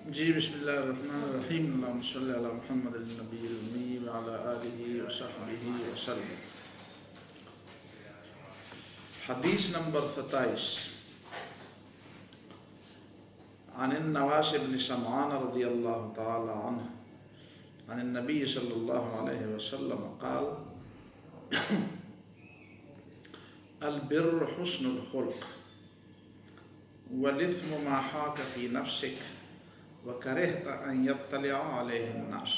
جی بسم اللہ الرحمن الرحیم اللہم صلی علی محمد النبی الأمی وعلی آلہ وصحبہ وسلم۔ حدیث نمبر 27 عن النواس بن سمعان رضی اللہ تعالی عنہ عن النبی صلی اللہ علیہ وسلم قال البر حسن الخلق والإثم ما حاك في نفسك وكرهت أن يطلع عليه الناس۔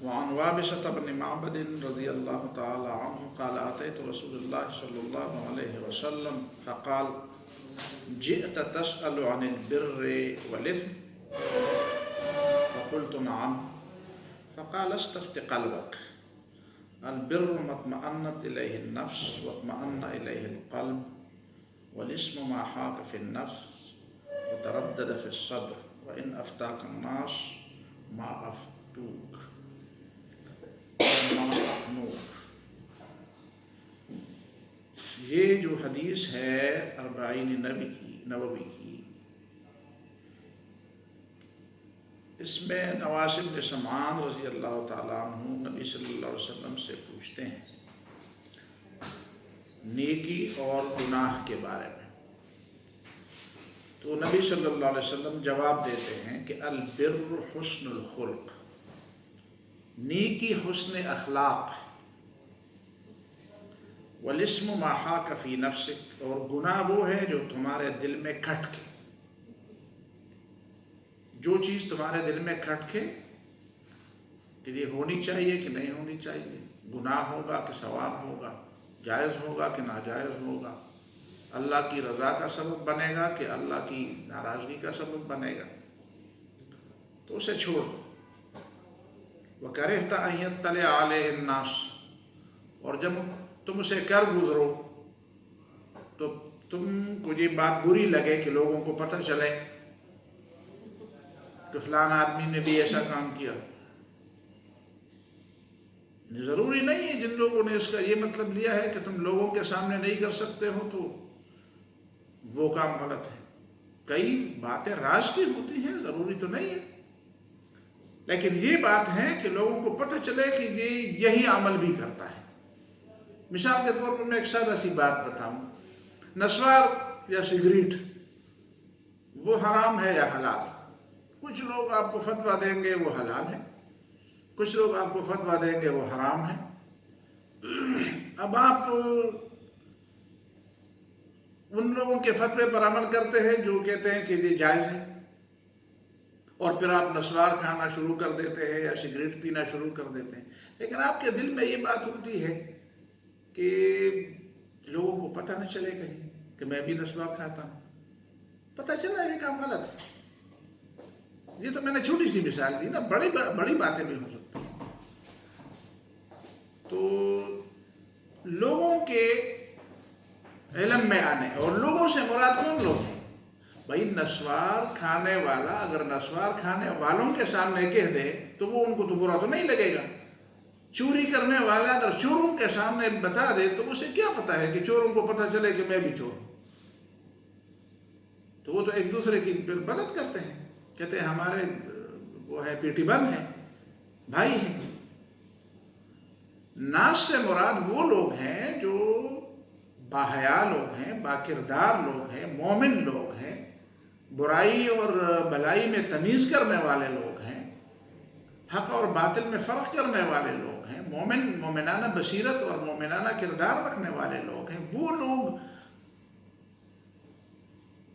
وعن وابصة بن معبد رضي الله تعالى عنه قال أتيت رسول الله صلى الله عليه وسلم فقال جئت تسأل عن البر والإثم فقلت نعم فقال استفت قلبك البر ما اطمأنت إليه النفس واطمأن إليه القلب والإثم ما حاك في النفس وتردد في الصدر وإن أفتاك الناس ما أفتوك وما أقنوك۔ یہ جو حدیث ہے اربعین نووی کی، اس میں نواس بن سمعان رضی اللہ تعالیٰ عنہ نبی صلی اللہ علیہ وسلم سے پوچھتے ہیں نیکی اور گناہ کے بارے میں، تو نبی صلی اللہ علیہ وسلم جواب دیتے ہیں کہ البر حسن الخلق، نیکی حسن اخلاق، والاسم ما حاک فی نفسک، اور گناہ وہ ہے جو تمہارے دل میں کھٹکے، جو چیز تمہارے دل میں کھٹکے کہ یہ ہونی چاہیے کہ نہیں ہونی چاہیے، گناہ ہوگا کہ ثواب ہوگا، جائز ہوگا کہ ناجائز ہوگا، اللہ کی رضا کا سبب بنے گا کہ اللہ کی ناراضگی کا سبب بنے گا، تو اسے چھوڑ دو۔ وَكَرِهْتَ أَن يَطَّلِعَ عَلَيْهِ النَّاسُ، اور جب تم اسے کر گزرو تو تم کو یہ بات بری لگے کہ لوگوں کو پتہ چلے کہ فلان آدمی نے بھی ایسا کام کیا۔ ضروری نہیں ہے جن لوگوں نے اس کا یہ مطلب لیا ہے کہ تم لوگوں کے سامنے نہیں کر سکتے ہو تو وہ کام غلط ہے، کئی باتیں راز کی ہوتی ہیں، ضروری تو نہیں ہے، لیکن یہ بات ہے کہ لوگوں کو پتہ چلے کہ یہ یہی عمل بھی کرتا ہے۔ مثال کے طور پر میں ایک سادہ سی بات بتاؤں، نسوار یا سگریٹ وہ حرام ہے یا حلال؟ کچھ لوگ آپ کو فتویٰ دیں گے وہ حلال ہے، کچھ لوگ آپ کو فتویٰ دیں گے وہ حرام ہے۔ اب آپ ان لوگوں کے فتوے پر عمل کرتے ہیں جو کہتے ہیں کہ یہ جائز ہے، اور پھر آپ نسوار کھانا شروع کر دیتے ہیں یا سگریٹ پینا شروع کر دیتے ہیں، لیکن آپ کے دل میں یہ بات ہوتی ہے کہ لوگوں کو پتہ نہ چلے کہیں کہ میں بھی نسوار کھاتا ہوں، پتہ چلا یہ کام غلط ہے۔ یہ تو میں نے چھوٹی سی مثال دی نا، بڑی باتیں بھی ہو سکتی ہیں۔ تو لوگوں کے علم میں آنے، اور لوگوں سے مراد کون لوگ ہیں؟ بھائی نسوار کھانے والا اگر نسوار کھانے والوں کے سامنے کہہ دے تو وہ ان کو تو برا تو نہیں لگے گا، چوری کرنے والا اگر چوروں کے سامنے بتا دے تو اسے کیا پتا ہے کہ چوروں کو پتہ چلے کہ میں بھی چور ہوں؟ تو وہ تو ایک دوسرے کی پھر مدد کرتے ہیں، کہتے ہیں ہمارے وہ ہے پیٹی بند ہیں، بھائی ہیں۔ ناس سے مراد وہ لوگ ہیں جو باحیا لوگ ہیں، باکردار لوگ ہیں، مومن لوگ ہیں، برائی اور بھلائی میں تمیز کرنے والے لوگ ہیں، حق اور باطل میں فرق کرنے والے لوگ ہیں، مومنانہ بصیرت اور مومنانہ کردار رکھنے والے لوگ ہیں۔ وہ لوگ،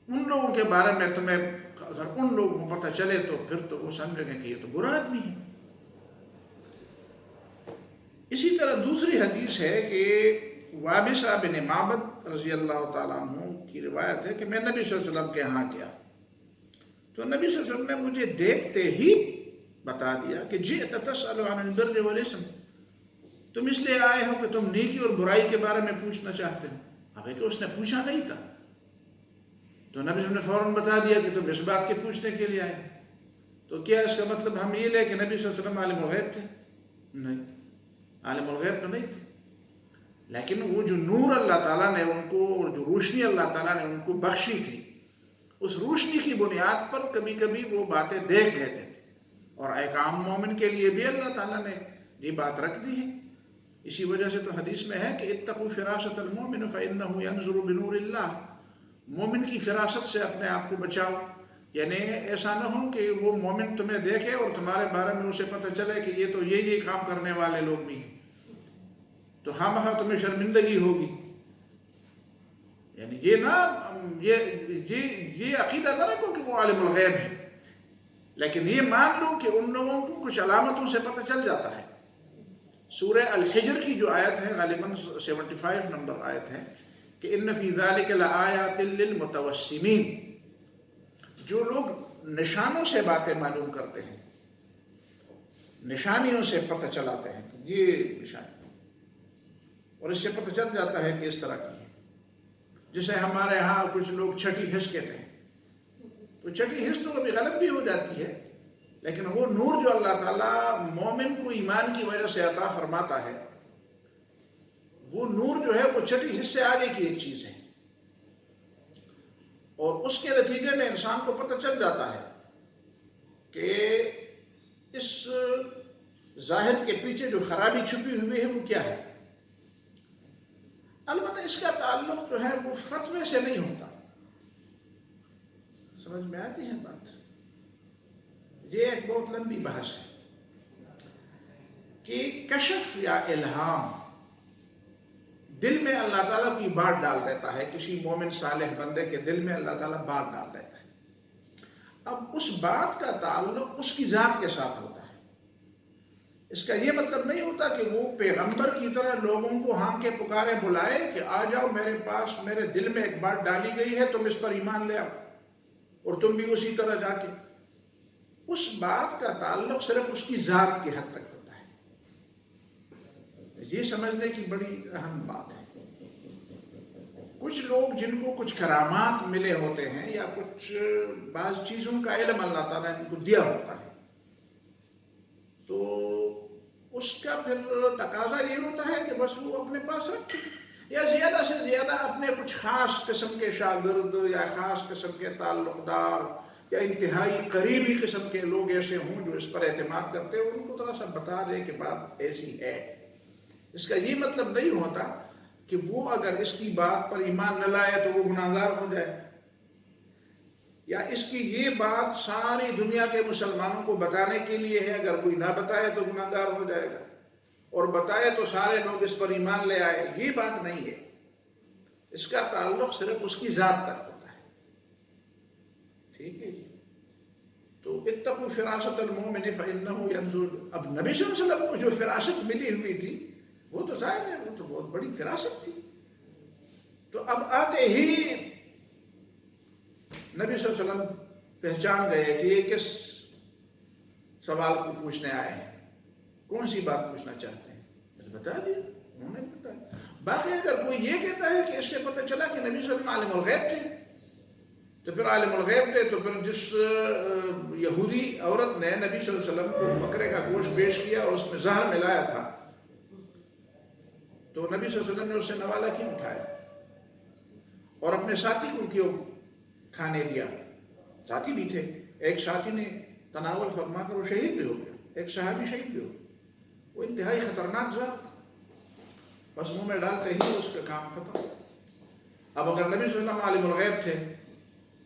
ان لوگوں کے بارے میں تمہیں اگر ان لوگوں کو پتہ چلے تو پھر تو وہ سمجھیں گے کہ یہ تو برا آدمی ہے۔ اسی طرح دوسری حدیث ہے کہ وابصہ بن معبد رضی اللہ تعالیٰ عنہ کی روایت ہے کہ میں نبی صلی اللہ علیہ وسلم کے ہاں گیا تو نبی صلی اللہ علیہ وسلم نے مجھے دیکھتے ہی بتا دیا کہ جئت تسأل عن البر والاسم، تم اس لیے آئے ہو کہ تم نیکی اور برائی کے بارے میں پوچھنا چاہتے ہو۔ اب کہ اس نے پوچھا نہیں تھا تو نبی صلی اللہ علیہ وسلم نے فوراً بتا دیا کہ تم اس بات کے پوچھنے کے لیے آئے، تو کیا اس کا مطلب ہم یہ لے کہ نبی صلی اللہ علیہ وسلم عالم الغیب تھے؟ نہیں، عالم الغیب تو نہیں تھے، لیکن وہ جو نور اللہ تعالیٰ نے ان کو اور جو روشنی اللہ تعالیٰ نے ان کو بخشی تھی اس روشنی کی بنیاد پر کبھی کبھی وہ باتیں دیکھ لیتے تھے، اور ایک عام مومن کے لیے بھی اللہ تعالیٰ نے یہ بات رکھ دی ہے۔ اسی وجہ سے تو حدیث میں ہے کہ اتقوا فراست المؤمن فإنه ينظر بنور اللہ، مومن کی فراست سے اپنے آپ کو بچاؤ، یعنی ایسا نہ ہو کہ وہ مومن تمہیں دیکھے اور تمہارے بارے میں اسے پتہ چلے کہ یہ تو یہ کام کرنے والے لوگ بھی ہیں، تو خامخواہ تمہیں شرمندگی ہوگی۔ یعنی یہ نہ یہ عقیدہ نہ رکھو کہ وہ عالم الغیب ہے، لیکن یہ مان لو کہ ان لوگوں کو کچھ علامتوں سے پتہ چل جاتا ہے۔ سورہ الحجر کی جو آیت ہے، غالباً 75 نمبر آیت ہے، کہ ان فی ذلک لآیات للمتوسمین، جو لوگ نشانوں سے باتیں معلوم کرتے ہیں، نشانیوں سے پتہ چلاتے ہیں کہ یہ نشانی، اور اس سے پتہ چل جاتا ہے کہ اس طرح کی ہے۔ جیسے ہمارے ہاں کچھ لوگ چھٹی حس کہتے ہیں، تو چھٹی حس تو کبھی غلط بھی ہو جاتی ہے، لیکن وہ نور جو اللہ تعالیٰ مومن کو ایمان کی وجہ سے عطا فرماتا ہے، وہ نور جو ہے وہ چھٹی حس سے آگے کی ایک چیز ہے، اور اس کے نتیجے میں انسان کو پتہ چل جاتا ہے کہ اس ظاہر کے پیچھے جو خرابی چھپی ہوئی ہے وہ کیا ہے۔ البتہ اس کا تعلق جو ہے وہ فتوے سے نہیں ہوتا، سمجھ میں آتی ہے بات؟ یہ ایک بہت لمبی بحث ہے کہ کشف یا الہام، دل میں اللہ تعالیٰ کی بات ڈال دیتا ہے، کسی مومن صالح بندے کے دل میں اللہ تعالیٰ بات ڈال دیتا ہے۔ اب اس بات کا تعلق اس کی ذات کے ساتھ ہوتا ہے۔ اس کا یہ مطلب نہیں ہوتا کہ وہ پیغمبر کی طرح لوگوں کو ہاں کے پکارے بلائے کہ آ جاؤ میرے پاس، میرے دل میں ایک بات ڈالی گئی ہے، تم اس پر ایمان لے آؤ، اور تم بھی اسی طرح جا کے۔ اس بات کا تعلق صرف اس کی ذات کی حد تک ہوتا ہے۔ یہ سمجھنے کی بڑی اہم بات ہے۔ کچھ لوگ جن کو کچھ کرامات ملے ہوتے ہیں یا کچھ بعض چیزوں کا علم اللہ تعالیٰ نے ان کو دیا ہوتا ہے، تو اس کا پھر تقاضا یہ ہوتا ہے کہ بس وہ اپنے پاس رکھے، یا زیادہ سے زیادہ اپنے کچھ خاص قسم کے شاگرد یا خاص قسم کے تعلق دار یا انتہائی قریبی قسم کے لوگ ایسے ہوں جو اس پر اعتماد کرتے ہیں، ان کو تھوڑا سا بتا دیں کہ بات ایسی ہے۔ اس کا یہ مطلب نہیں ہوتا کہ وہ اگر اس کی بات پر ایمان نہ لائے تو وہ گناہگار ہو جائے، یا اس کی یہ بات ساری دنیا کے مسلمانوں کو بتانے کے لیے ہے، اگر کوئی نہ بتائے تو گناہگار ہو جائے گا، اور بتائے تو سارے لوگ اس پر ایمان لے آئے، یہ بات نہیں ہے۔ اس کا تعلق صرف اس کی ذات تک ہوتا ہے۔ ٹھیک ہے جی؟ تو اتقوا فراست المؤمن فإنه ينظر، اب نبی صلی اللہ علیہ وسلم کو جو فراست ملی ہوئی تھی وہ تو ظاہر ہے، وہ تو بہت بڑی فراست تھی۔ تو اب آتے ہی نبی صلی اللہ علیہ وسلم پہچان گئے کہ یہ کس سوال کو پوچھنے آئے ہیں، کون سی بات پوچھنا چاہتے ہیں، بس بتا دیا، انہوں نے بتایا۔ باقی اگر کوئی یہ کہتا ہے کہ اس سے پتہ چلا کہ نبی صلی اللہ علیہ وسلم عالم الغیب تھے، تو پھر عالم الغیب تھے تو پھر جس یہودی عورت نے نبی صلی اللہ علیہ وسلم کو بکرے کا گوشت پیش کیا اور اس میں زہر ملایا تھا، تو نبی صلی اللہ علیہ وسلم نے اسے نوالہ کیوں اٹھایا اور اپنے ساتھی کو کیوں کھانے دیا؟ ساتھی بھی تھے، ایک ساتھی نے تناول فرما کر وہ شہید بھی ہو گیا، ایک صحابی شہید بھی ہو گیا۔ وہ انتہائی خطرناک زہر، بس منہ میں ڈالتے ہی اس کا کام ختم۔ اب اگر نبی صلی اللہ علیہ وسلم عالم الغیب تھے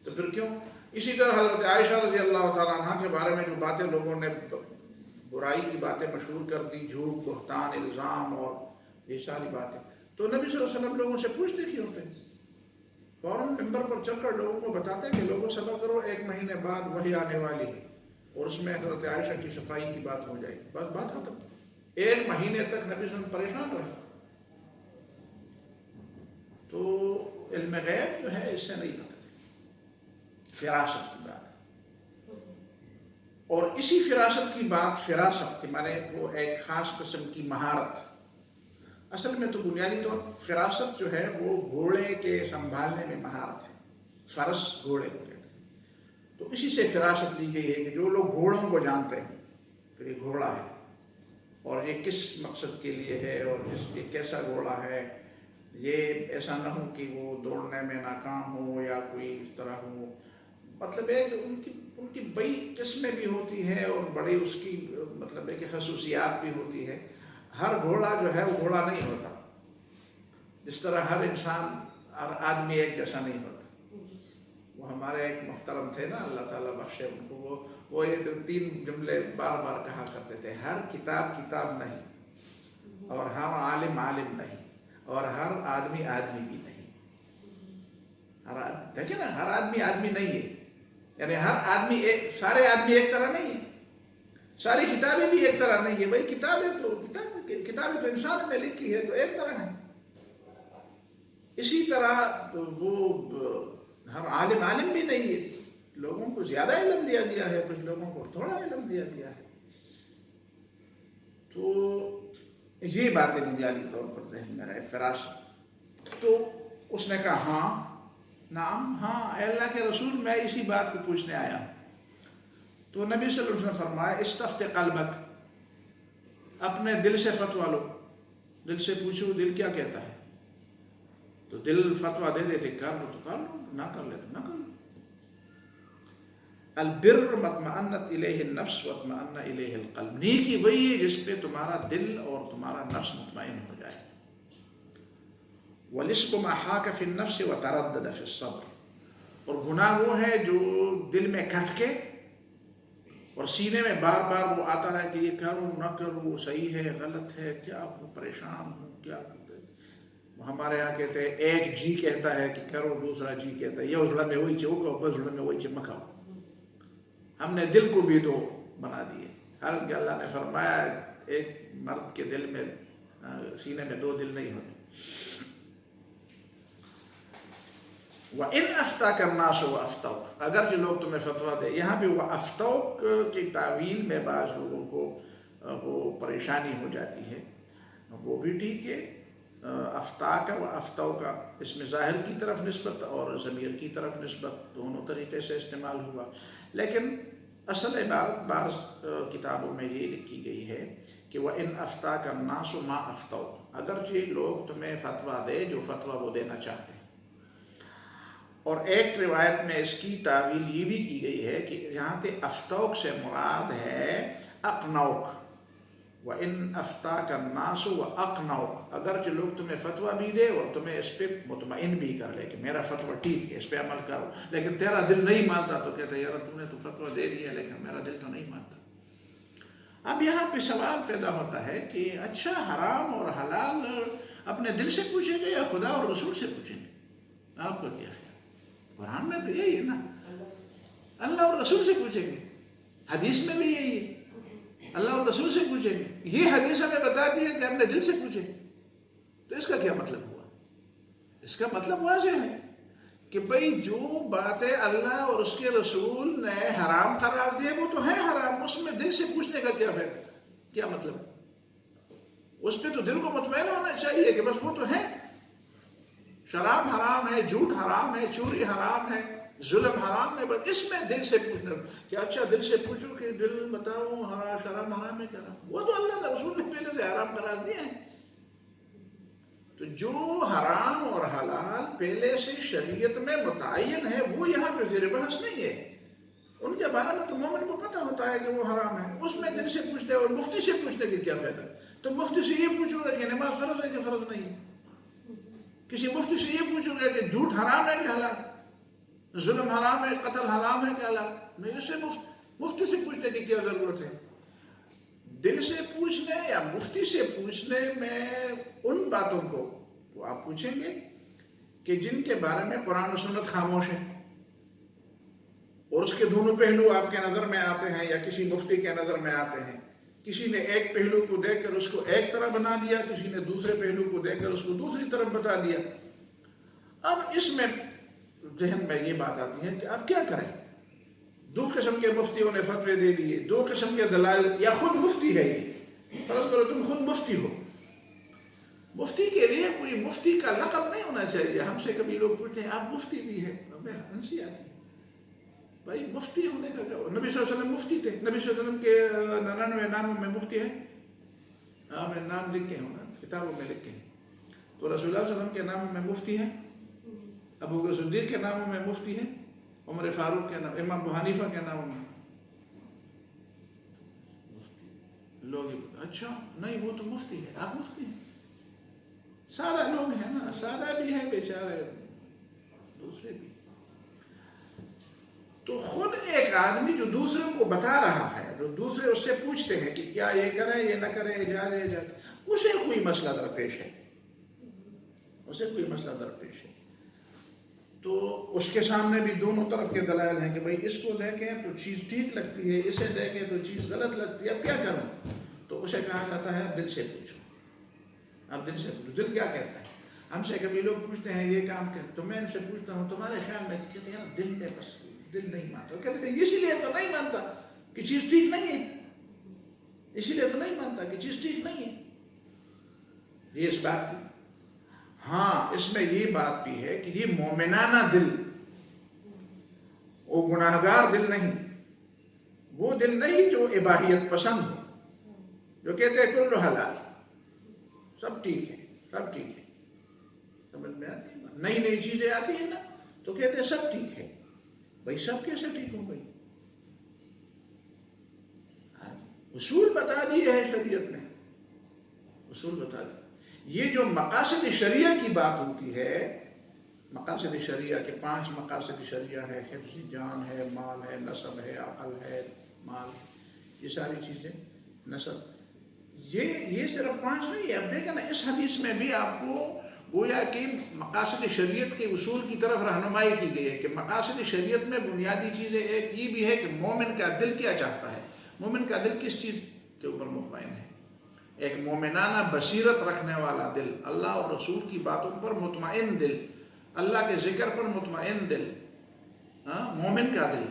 تو پھر کیوں؟ اسی طرح حضرت عائشہ رضی اللہ تعالیٰ عنہ کے بارے میں جو باتیں لوگوں نے برائی کی باتیں مشہور کر دی، جھوٹ، بہتان، الزام اور یہ ساری باتیں، تو نبی صلی اللہ علیہ وسلم لوگوں سے پوچھتے کیوں تھے؟ فوراً ممبر پر چل کر لوگوں کو بتاتے کہ لوگوں صبر کرو، 1 مہینے بعد وحی آنے والی ہے اور اس میں حضرت عائشہ کی صفائی کی بات ہو جائے گی، بس بات ختم۔ 1 مہینے تک نبی صلی اللہ علیہ وسلم پریشان رہے۔ تو علم غیب جو ہے اس سے نہیں پتہ چلتا، فراست کی بات ہے، اور اسی فراست کی بات، فراست کے معنی وہ ایک خاص قسم کی مہارت۔ اصل میں تو بنیادی طور فراست جو ہے وہ گھوڑے کے سنبھالنے میں مہارت ہے، فرس گھوڑے کو کہتے ہیں، تو اسی سے فراست لی گئی ہے کہ جو لوگ گھوڑوں کو جانتے ہیں تو یہ گھوڑا ہے اور یہ کس مقصد کے لیے ہے اور یہ کیسا گھوڑا ہے، یہ ایسا نہ ہو کہ وہ دوڑنے میں ناکام ہو یا کوئی اس طرح ہو، مطلب ہے کہ ان کی بڑی قسمیں بھی ہوتی ہیں اور بڑی اس کی مطلب ہے کہ خصوصیات بھی ہوتی ہے. ہر گھوڑا جو ہے وہ گھوڑا نہیں ہوتا، جس طرح ہر انسان ہر آدمی ایک جیسا نہیں ہوتا. وہ ہمارے ایک محترم تھے نا، اللہ تعالیٰ بخشے ان کو، وہ یہ 3 جملے بار بار کہا کرتے تھے: ہر کتاب کتاب نہیں، اور ہر عالم عالم نہیں، اور ہر آدمی آدمی بھی نہیں. دیکھیں نا، ہر آدمی آدمی نہیں ہے، یعنی ہر آدمی سارے آدمی ایک طرح نہیں ہے، ساری کتابیں بھی ایک طرح نہیں ہے. بھائی کتابیں تو انسان نے لکھی ہے تو ایک طرح ہے. اسی طرح وہ ہر عالم عالم بھی نہیں ہے. لوگوں کو زیادہ علم دیا گیا ہے، کچھ لوگوں کو تھوڑا علم دیا گیا ہے. تو یہ باتیں بنیادی طور پر ذہن میں رہے. فراست تو اس نے کہا ہاں نعم، ہاں اے اللہ کے رسول، میں اسی بات کو پوچھنے آیا ہوں. تو نبی صلی اللہ علیہ وسلم نے فرمایا: استفت قلبک، اپنے دل سے فتویٰ لو، دل سے پوچھو دل کیا کہتا ہے. تو دل فتویٰ دے دیتے، کر لو تو کر لو، نہ کر لے تو نہ کر لو. البر مطمئنت الیہ النفس واطمئن الیہ القلب، نیکی وہی ہے جس پہ تمہارا دل اور تمہارا نفس مطمئن ہو جائے. والاسم ما حاک فی النفس وتردد فی الصبر، اور گناہ وہ ہے جو دل میں کٹ کے اور سینے میں بار بار وہ آتا رہے کہ یہ کروں نہ کروں، صحیح ہے غلط ہے، کیا ہوں، پریشان ہوں، کیا. ہمارے یہاں کہتے ہیں ایک جی کہتا ہے کہ کرو، دوسرا جی کہتا ہے یہ اجڑا میں وہی چوکو، بس اجڑا میں وہی چمکاؤ. ہم نے دل کو بھی 2 بنا دیے. حالانکہ اللہ نے فرمایا ایک مرد کے دل میں سینے میں 2 دل نہیں ہوتے. وَإِنْ أَفْتَاكَ النَّاسُ وَأَفْتَوْكَ، اگر جو لوگ تمہیں فتویٰ دے. یہاں بھی وَأَفْتَوْكَ کی تعویل میں بعض لوگوں کو وہ پریشانی ہو جاتی ہے. وہ بھی ٹھیک ہے، افتاک و افتوکا اس میں ظاہر کی طرف نسبت اور ضمیر کی طرف نسبت دونوں طریقے سے استعمال ہوا. لیکن اصل عبارت بعض کتابوں میں یہ لکھی گئی ہے کہ وَإِنْ أَفْتَاكَ النَّاسُ مَا أَفْتَوْكَ، اگرچہ لوگ تمہیں فتویٰ دے جو فتویٰ وہ دینا چاہتے ہیں. اور ایک روایت میں اس کی تعویل یہ بھی کی گئی ہے کہ یہاں پہ افتوک سے مراد ہے اقنوک. وَإِنْ أَفْتَاكَ النَّاسُ وَأَقْنَوْكَ، اگرچہ لوگ تمہیں فتویٰ بھی دے اور تمہیں اس پہ مطمئن بھی کر لے کہ میرا فتویٰ ٹھیک ہے، اس پہ عمل کرو، لیکن تیرا دل نہیں مانتا تو کہتے ہیں یار تم نے تو فتویٰ دے دیا لیکن میرا دل تو نہیں مانتا. اب یہاں پہ سوال پیدا ہوتا ہے کہ اچھا حرام اور حلال اپنے دل سے پوچھیں گے یا خدا اور رسول سے پوچھیں گے؟ آپ کو کیا خیال؟ قرآن میں تو یہی ہے نا، اللہ اور رسول سے پوچھیں گے. حدیث میں بھی یہی ہے، اللہ اور رسول سے پوچھیں گے. یہ حدیث ہمیں بتا دیا کہ اپنے دل سے پوچھیں. تو اس کا کیا مطلب ہوا؟ اس کا مطلب واضح ہے کہ بھئی جو باتیں اللہ اور اس کے رسول نے حرام قرار دیے وہ تو ہیں حرام، اس میں دل سے پوچھنے کا کیا فائدہ، کیا مطلب؟ اس پہ تو دل کو مطمئن ہونا چاہیے کہ بس وہ تو ہیں. شراب حرام ہے، جھوٹ حرام ہے، چوری حرام ہے، ظلم حرام ہے، بس اس میں دل سے پوچھنا کہ اچھا دل سے پوچھو کہ دل بتاؤ شراب حرام ہے کیا حرام، وہ تو اللہ نے رسول نے پہلے سے حرام قرار دیا ہے. تو جو حرام اور حلال پہلے سے شریعت میں متعین ہے وہ یہاں پہ پھر بحث نہیں ہے. ان کے بارے میں تو مومن کو پتہ ہوتا ہے کہ وہ حرام ہے، اس میں دل سے پوچھنے اور مفتی سے پوچھنے کی کیا فائدہ. تو مفتی سے یہ پوچھو گا کہ نماز فرض ہے کہ فرض نہیں، کسی مفتی سے یہ پوچھو گے کہ جھوٹ حرام ہے کہ حلال، ظلم حرام ہے، قتل حرام ہے کہ حلال نہیں. اس سے مفتی سے پوچھنے کی کیا ضرورت ہے. دل سے پوچھنے یا مفتی سے پوچھنے میں ان باتوں کو وہ آپ پوچھیں گے کہ جن کے بارے میں قرآن و سنت خاموش ہے اور اس کے دونوں پہلو آپ کے نظر میں آتے ہیں یا کسی مفتی کے نظر میں آتے ہیں. کسی نے ایک پہلو کو دیکھ کر اس کو ایک طرح بنا دیا، کسی نے دوسرے پہلو کو دیکھ کر اس کو دوسری طرف بتا دیا. اب اس میں ذہن میں یہ بات آتی ہے کہ اب کیا کریں. 2 قسم کے مفتیوں نے فتوے دے دیے، 2 قسم کے دلائل، یا خود مفتی ہے یہ، فرض کرو تم خود مفتی ہو. مفتی کے لیے کوئی مفتی کا لقب نہیں ہونا چاہیے. ہم سے کبھی لوگ پوچھتے ہیں آپ مفتی بھی ہیں، ہمیں ہنسی آتی ہے. بھائی مفتی ہونے کا کیا؟ نبی صلی اللہ علیہ وسلم مفتی تھے. نبی صلی اللہ علیہ وسلم کے 99 ناموں میں مفتی ہے، آپ نے نام لکھے ہوں نا، کتابوں میں لکھے ہیں. تو رسول اللہ صلی اللہ علیہ وسلم کے ناموں میں مفتی ہیں، ابو بکر صدیق کے ناموں میں مفتی ہیں، عمر فاروق کے نام، امام ابو حنیفہ کے نام میں لوگ اچھا نہیں وہ تو مفتی ہے، آپ مفتی ہیں؟ سادہ لوگ ہیں نا، سادہ بھی ہے بیچارے، دوسرے بھی. تو خود ایک آدمی جو دوسروں کو بتا رہا ہے، جو دوسرے اس سے پوچھتے ہیں کہ کیا یہ کریں یہ نہ کریں، اجازت ہے، اسے کوئی مسئلہ درپیش ہے، اسے کوئی مسئلہ درپیش ہے، تو اس کے سامنے بھی دونوں طرف کے دلائل ہیں کہ بھئی اس کو دیکھیں تو چیز ٹھیک لگتی ہے، اسے دیکھیں تو چیز غلط لگتی ہے، اب کیا کروں؟ تو اسے کہا جاتا ہے دل سے پوچھو. اب دل سے پوچھو، دل کیا کہتا ہے. ہم سے کبھی لوگ پوچھتے ہیں یہ کام کر، تو میں ان سے پوچھتا ہوں تمہارے خیال میں، کہتے ہیں یار دل میں بس دل نہیں مانتا. کہتے ہیں اسی لیے تو نہیں مانتا کہ چیز ٹھیک نہیں ہے، اسی لیے تو نہیں مانتا کہ چیز ٹھیک نہیں ہے. یہ اس بات کی. ہاں اس میں یہ بات بھی ہے کہ یہ مومنانہ دل، وہ گناہگار دل نہیں، وہ دل نہیں جو اباحیت پسند ہو، جو کہتے ہیں کل حلال، سب ٹھیک ہے، سب ٹھیک ہے. سمجھ میں آتی ہے؟ نئی نئی چیزیں آتی ہیں نا تو کہتے ہیں سب ٹھیک ہے. بھائی سب کیسے ٹھیک ہو بھائی؟ اصول بتا دیے ہے شریعت نے، اصول بتا دیے. یہ جو مقاصد شریعہ کی بات ہوتی ہے، مقاصد شریعہ کے 5 مقاصد شریعہ ہے، حفظ جان ہے، مال ہے، نسب ہے، عقل ہے، مال، یہ ساری چیزیں، نسب، یہ صرف 5 نہیں ہے. اب دیکھیں نا اس حدیث میں بھی آپ کو گویا کہ مقاصد شریعت کے اصول کی طرف رہنمائی کی گئی ہے کہ مقاصد شریعت میں بنیادی چیزیں ایک یہ بھی ہے کہ مومن کا دل کیا چاہتا ہے، مومن کا دل کس چیز کے اوپر مطمئن ہے. ایک مومنانہ بصیرت رکھنے والا دل، اللہ اور رسول کی باتوں پر مطمئن دل، اللہ کے ذکر پر مطمئن دل، مومن کا دل،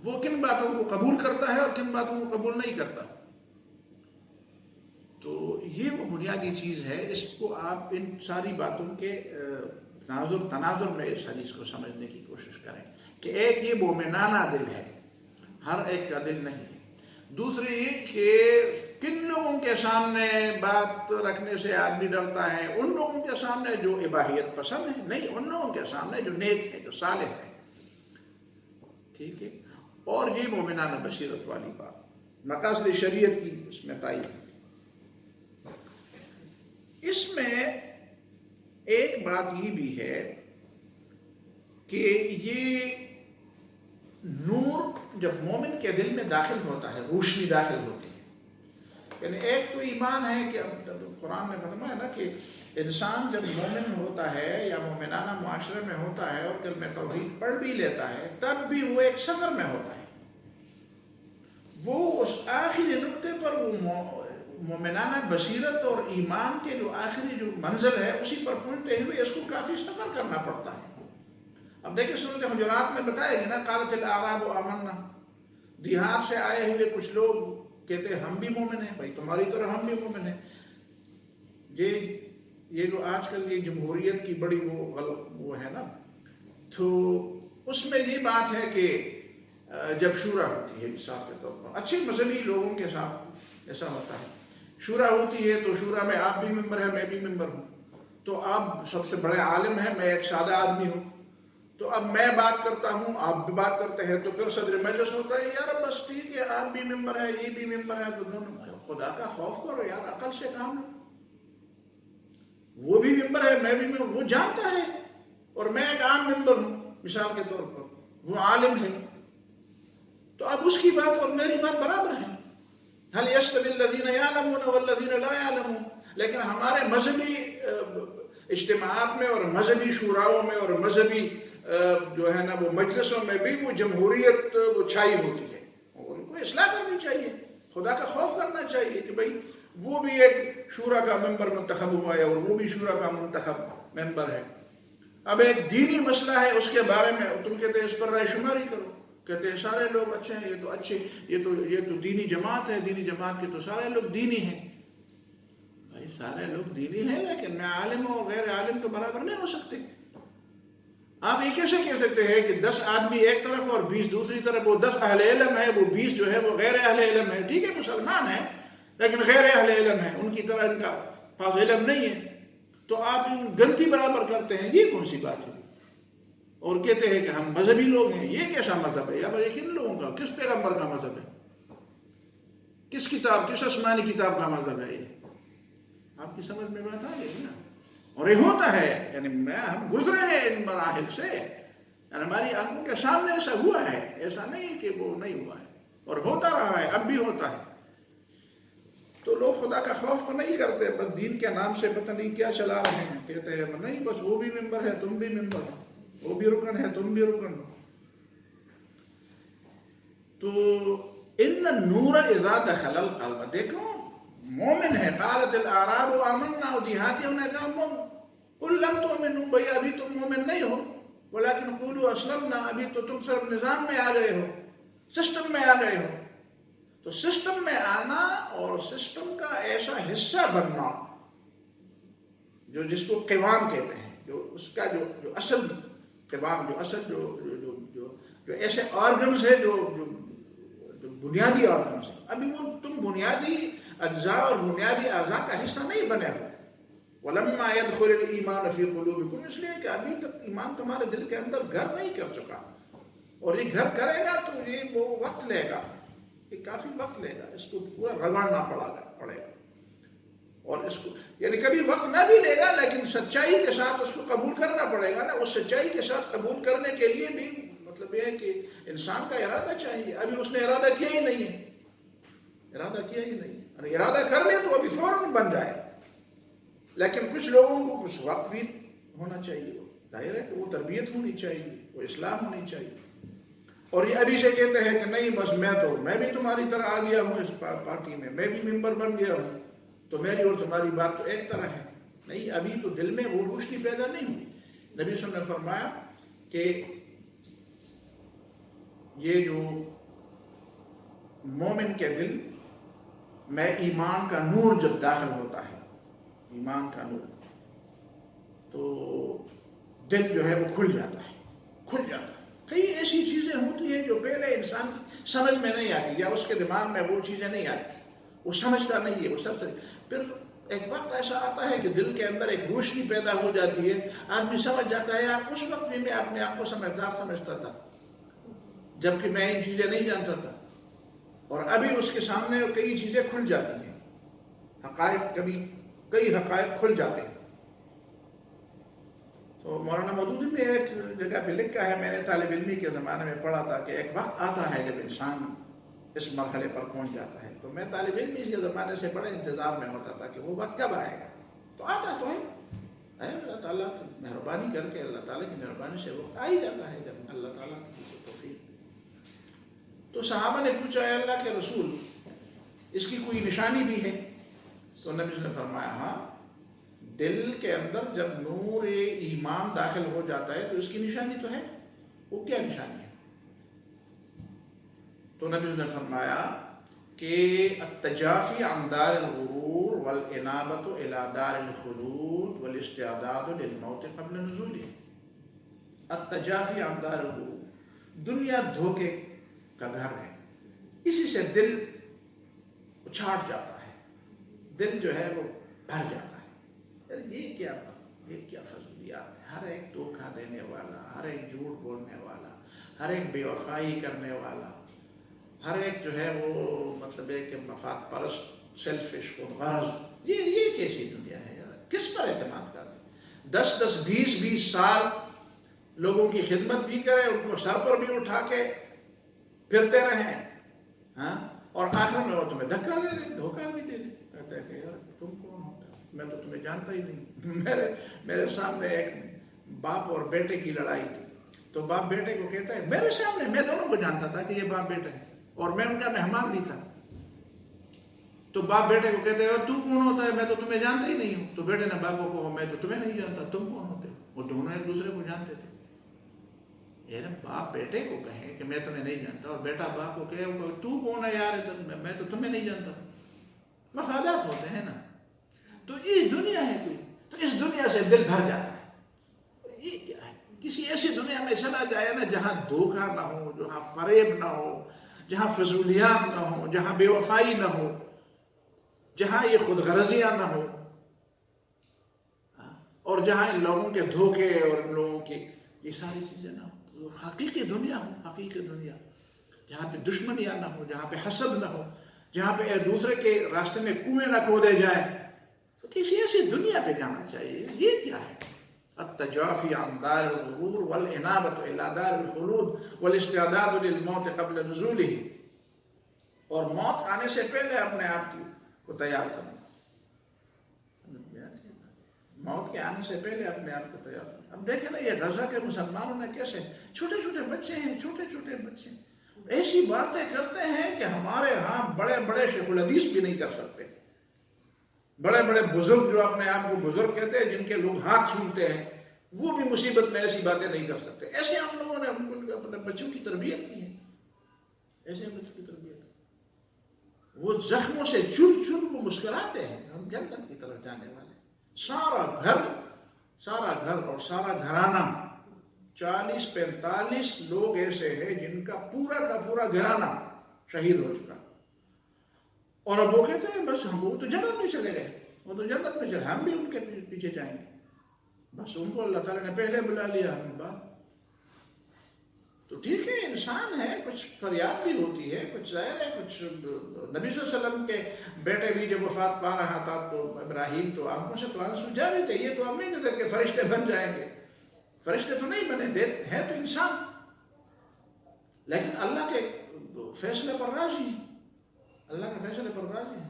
وہ کن باتوں کو قبول کرتا ہے اور کن باتوں کو قبول نہیں کرتا. تو یہ وہ بنیادی چیز ہے. اس کو آپ ان ساری باتوں کے تناظر میں اس حدیث کو سمجھنے کی کوشش کریں کہ ایک یہ مومنانہ دل ہے، ہر ایک کا دل نہیں ہے. دوسری یہ کہ کن لوگوں کے سامنے بات رکھنے سے آدمی ڈرتا ہے؟ ان لوگوں کے سامنے جو اباحیت پسند ہے، نہیں، ان لوگوں کے سامنے جو نیک ہے، جو صالح ہے. ٹھیک ہے. اور یہ مومنانہ بصیرت والی بات، مقاصد شریعت کی اس میں تائید ہے. اس میں ایک بات یہ بھی ہے کہ یہ نور جب مومن کے دل میں داخل ہوتا ہے، روشنی داخل ہوتی ہے. یعنی ایک تو ایمان ہے کہ قرآن میں فرمایا نا کہ انسان جب مومن ہوتا ہے یا مومنانہ معاشرے میں ہوتا ہے اور کلمہ توحید پڑھ بھی لیتا ہے، تب بھی وہ ایک سفر میں ہوتا ہے. وہ اس آخری نقطے پر وہ مومنانہ بصیرت اور ایمان کے جو آخری جو منزل ہے اسی پر پہنچتے ہوئے اس کو کافی سفر کرنا پڑتا ہے. اب دیکھیں سورۃ حجرات میں بتایا گیا نا، قالت الاعراب آمنا، دیہات سے آئے ہوئے کچھ لوگ کہتے ہیں ہم بھی مومن ہیں. بھائی تمہاری طرح ہم بھی مومن ہیں. یہ جو آج کل یہ جمہوریت کی بڑی وہ ہے نا، تو اس میں یہ بات ہے کہ جب شورا ہوتی ہے، مثال کے طور پر اچھے مذہبی لوگوں کے ساتھ ایسا ہوتا ہے، شورا ہوتی ہے تو شورا میں آپ بھی ممبر ہیں، میں بھی ممبر ہوں، تو آپ سب سے بڑے عالم ہیں، میں ایک سادہ آدمی ہوں، تو اب میں بات کرتا ہوں، آپ بھی بات کرتے ہیں، تو پھر صدر مجلس ہوتا ہے، یار بس ٹھیک ہے، آپ بھی ممبر ہیں، یہ بھی ممبر ہیں، تو دونوں خدا کا خوف کرو یار، عقل سے کام لو. وہ بھی ممبر ہے، میں بھی ممبر، وہ جانتا ہے اور میں ایک عام ممبر ہوں مثال کے طور پر، وہ عالم ہے، تو اب اس کی بات اور میری بات برابر ہے. هل يستوي الذين يعلمون والذين لا يعلمون. لیکن ہمارے مذہبی اجتماعات میں اور مذہبی شوراؤں میں اور مذہبی جو ہے نا وہ مجلسوں میں بھی وہ جمہوریت وہ چھائی ہوتی ہے. ان کو اصلاح کرنی چاہیے، خدا کا خوف کرنا چاہیے کہ بھئی وہ بھی ایک شورا کا ممبر منتخب ہوا ہے اور وہ بھی شورا کا منتخب ممبر ہے. اب ایک دینی مسئلہ ہے، اس کے بارے میں تم کہتے ہیں اس پر رائے شماری کرو، کہتے ہیں سارے لوگ اچھے ہیں، یہ تو اچھے، یہ تو دینی جماعت ہے، دینی جماعت کے تو سارے لوگ دینی ہیں. بھائی سارے لوگ دینی ہیں، لیکن میں عالم اور غیر عالم تو برابر نہیں ہو سکتے. آپ یہ کیسے کہہ سکتے ہیں کہ 10 آدمی ایک طرف اور 20 دوسری طرف، وہ 10 اہل علم ہے، وہ 20 جو ہے وہ غیر اہل علم ہے. ٹھیک ہے مسلمان ہیں لیکن غیر اہل علم ہے، ان کی طرح ان کا پاس علم نہیں ہے، تو آپ گنتی برابر کرتے ہیں، یہ کون سی بات ہے؟ اور کہتے ہیں کہ ہم مذہبی لوگ ہیں. یہ کیسا مذہب ہے؟ یا بھائی کن لوگوں کا، کس پیغمبر کا مذہب ہے؟ کس کتاب، کس آسمانی کتاب کا مذہب ہے یہ؟ آپ کی سمجھ میں بات آ گئی نا. اور یہ ہوتا ہے، یعنی ہم گزرے ہیں ان مراحل سے، یعنی ہماری آنکھوں کے سامنے ایسا ہوا ہے، ایسا نہیں کہ وہ نہیں ہوا ہے، اور ہوتا رہا ہے، اب بھی ہوتا ہے. تو لوگ خدا کا خوف تو نہیں کرتے، بس دین کے نام سے پتہ نہیں کیا چلا رہے ہیں. کہتے ہیں نہیں بس وہ بھی ممبر ہے تم بھی ممبر ہو، وہ بھی رکن ہے تم بھی رکن ہو. تو ان النور اذا دخل القلب، دیکھو مومن ہے. قالت الاعراب آمنا، اور دیہاتیوں نے کہا قل لم تؤمنوا، بھئی ابھی تم مومن نہیں ہو، ولکن قولوا اسلمنا، ابھی تو تم صرف نظام میں آ گئے ہو، سسٹم میں آ گئے ہو. تو سسٹم میں آنا اور سسٹم کا ایسا حصہ بننا جو جس کو قوام کہتے ہیں، جو اس کا جو اصل قوام، جو اصل جو ایسے آرگنز ہے جو بنیادی آرگنز ہیں، ابھی وہ تم بنیادی اجزاء اور بنیادی اعضاء کا حصہ نہیں بنے ہو. وَلَمَّا يَدْخُلِ الْإِيمَانُ فِي قُلُوبِكُمْ، اس لیے کہ ابھی تک ایمان تمہارے دل کے اندر گھر نہیں کر چکا، اور یہ گھر کرے گا تو یہ وہ وقت لے گا، یہ کافی وقت لے گا، اس کو پورا رگڑنا پڑے گا. اور اس کو یعنی کبھی وقت نہ بھی لے گا، لیکن سچائی کے ساتھ اس کو قبول کرنا پڑے گا نا. اس سچائی کے ساتھ قبول کرنے کے لیے بھی مطلب یہ ہے کہ انسان کا ارادہ چاہیے. ابھی اس نے ارادہ کیا ہی نہیں ہے، ارادہ کیا ہی نہیں ہے. اور ارادہ کر لے تو ابھی فوراً بن جائے. لیکن کچھ لوگوں کو کچھ وقت بھی ہونا چاہیے، ظاہر ہے کہ وہ تربیت ہونی چاہیے، وہ اصلاح ہونی چاہیے. اور یہ ابھی سے کہتے ہیں کہ نہیں بس میں بھی تمہاری طرح آ گیا ہوں اس پارٹی میں بھی ممبر بن گیا ہوں، تو میری اور تمہاری بات تو ایک طرح ہے. نہیں، ابھی تو دل میں وہ روشنی پیدا نہیں ہوئی. نبی صلی اللہ علیہ وسلم نے فرمایا کہ یہ جو مومن کے دل میں ایمان کا نور جب داخل ہوتا ہے، ایمان کا نور، تو دل جو ہے وہ کھل جاتا ہے. کئی ایسی چیزیں ہوتی ہیں جو پہلے انسان کی سمجھ میں نہیں آتی، یا اس کے دماغ میں وہ چیزیں نہیں آتی، وہ سمجھتا نہیں ہے، وہ سب سے پھر ایک وقت ایسا آتا ہے کہ دل کے اندر ایک روشنی پیدا ہو جاتی ہے، آدمی سمجھ جاتا ہے. یار اس وقت بھی میں اپنے آپ کو سمجھدار سمجھتا تھا، جبکہ میں ان چیزیں نہیں جانتا تھا، اور ابھی اس کے سامنے کئی چیزیں کھل جاتی ہیں، کئی حقائق کھل جاتے ہیں. تو مولانا مودودی نے ایک جگہ پہ لکھا ہے، میں نے طالب علمی کے زمانے میں پڑھا تھا کہ ایک وقت آتا ہے جب انسان اس مرحلے پر پہنچ جاتا ہے. تو میں طالب علمی کے زمانے سے بڑے انتظار میں ہوتا تھا کہ وہ وقت کب آئے گا. تو آتا تو ہے، اللہ تعالیٰ کی مہربانی کر کے، اللہ تعالیٰ کی مہربانی سے وقت آ ہی جاتا ہے جب اللہ تعالیٰ کی توفیق. تو صحابہ نے پوچھا اے اللہ کے رسول، اس کی کوئی نشانی بھی ہے؟ تو نبی نے فرمایا ہاں، دل کے اندر جب نور ایمان داخل ہو جاتا ہے تو اس کی نشانی تو ہے. وہ کیا نشانی ہے؟ تو نبی نے فرمایا کہ التجافی عن دار الغرور والانابۃ الی دار الخلود والاستعداد للموت قبل نزوله. التجافی عن دار الغرور، دنیا دھوکے کا گھر ہے، اسی سے دل اچھاٹ جاتا ہے، دل جو ہے وہ بھر جاتا ہے. یہ کیا فضولیات ہے. ہر ایک دھوکہ دینے والا، ہر ایک جھوٹ بولنے والا، ہر ایک بے وفائی کرنے والا، ہر ایک جو ہے وہ مطلب ہے کہ مفاد پرست، سیلفش، خود غرض. یہ کیسی دنیا ہے یار؟ کس پر اعتماد کر رہے؟ 10 20 سال لوگوں کی خدمت بھی کرے، ان کو سر پر بھی اٹھا کے پھرتے رہیں، ہاں، اور آخر میں وہ تمہیں دھکا دے دیں، دھوکہ بھی دے دیں. کہتے ہیں کہ یار تم کون ہوتا، میں تو تمہیں جانتا ہی نہیں. میرے سامنے ایک باپ اور بیٹے کی لڑائی تھی. تو باپ بیٹے کو کہتا ہے میرے سامنے، میں دونوں کو جانتا تھا کہ یہ باپ بیٹا ہے، اور میں ان کا مہمان بھی تھا. تو باپ بیٹے کو کہتے ہیں تو کون ہوتا ہے، میں تو تمہیں جانتا ہی نہیں ہوں. تو بیٹے نے باپ کو کہا میں تو تمہیں نہیں جانتا، تم کون ہوتے ہو. وہ دونوں ایک دوسرے کو جانتے تھے. باپ بیٹے کو کہے کہ میں تمہیں نہیں جانتا، اور بیٹا باپ کو کہے تو کون ہے یار، میں تو تمہیں نہیں جانتا. مفادات ہوتے ہیں نا. تو یہ دنیا ہے کوئی، تو اس دنیا سے دل بھر جاتا ہے. یہ کیا ہے؟ کسی ایسی دنیا میں چلا جائے نا جہاں دھوکہ نہ ہو، جہاں فریب نہ ہو، جہاں فضولیات نہ ہو، جہاں بے وفائی نہ ہو، جہاں یہ خود غرضیاں نہ ہو، اور جہاں ان لوگوں کے دھوکے اور ان لوگوں کی یہ ساری چیزیں نہ ہو، حقیقی دنیا ہو، حقیقی دنیا جہاں پہ دشمنیاں نہ ہو، جہاں پہ حسد نہ ہو، جہاں پہ ایک دوسرے کے راستے میں کنویں نہ کھودے جائیں، تو کسی ایسی دنیا پہ جانا چاہیے. یہ کیا ہے؟ التجافی عن دار الغرور والانابۃ الی دار الخلود والاستعداد للموت قبل نزولہ، اور موت آنے سے پہلے اپنے آپ کو تیار کرنا. موت کے آنے سے پہلے اپنے آپ کو تیار کرنا. اب دیکھیں نا یہ غزہ کے مسلمانوں نے کیسے، چھوٹے چھوٹے بچے ہیں، چھوٹے چھوٹے بچے ایسی باتیں کرتے ہیں کہ ہمارے ہاں بڑے بڑے شیخ الحدیث بھی نہیں کر سکتے. بڑے بڑے بزرگ جو اپنے آپ کو بزرگ کہتے ہیں، جن کے لوگ ہاتھ چھوٹتے ہیں، وہ بھی مصیبت میں ایسی باتیں نہیں کر سکتے. ایسے ہم لوگوں نے اپنے بچوں کی تربیت کی ہے، ایسے بچوں کی تربیت. وہ زخموں سے چر چر وہ مسکراتے ہیں. ہم جنت کی طرف جانے والے. سارا گھر اور سارا گھرانہ، 40-45 لوگ ایسے ہیں جن کا پورا گھرانہ شہید ہو چکا. اور اب وہ کہتے ہیں بس ہم وہ تو جنت میں چلے گئے، وہ تو جنت میں چلے، ہم بھی ان کے پیچھے جائیں گے. بس ان کو اللہ تعالیٰ نے پہلے بلا لیا. ہم بات تو ٹھیک ہے، انسان ہے، کچھ فریاد بھی ہوتی ہے، کچھ ظاہر ہے، کچھ نبی صلی اللہ علیہ وسلم کے بیٹے بھی جب وفات پا رہا تھا تو ابراہیم تو آنکھوں سے تو آنسو جاری تھے. یہ تو ہم نہیں کہتے کہ فرشتے بن جائیں گے، فرشتے تو نہیں بنے، ہے تو انسان، لیکن اللہ کے فیصلے پر راضی ہیں، اللہ کے فیصلے پر راضی ہیں.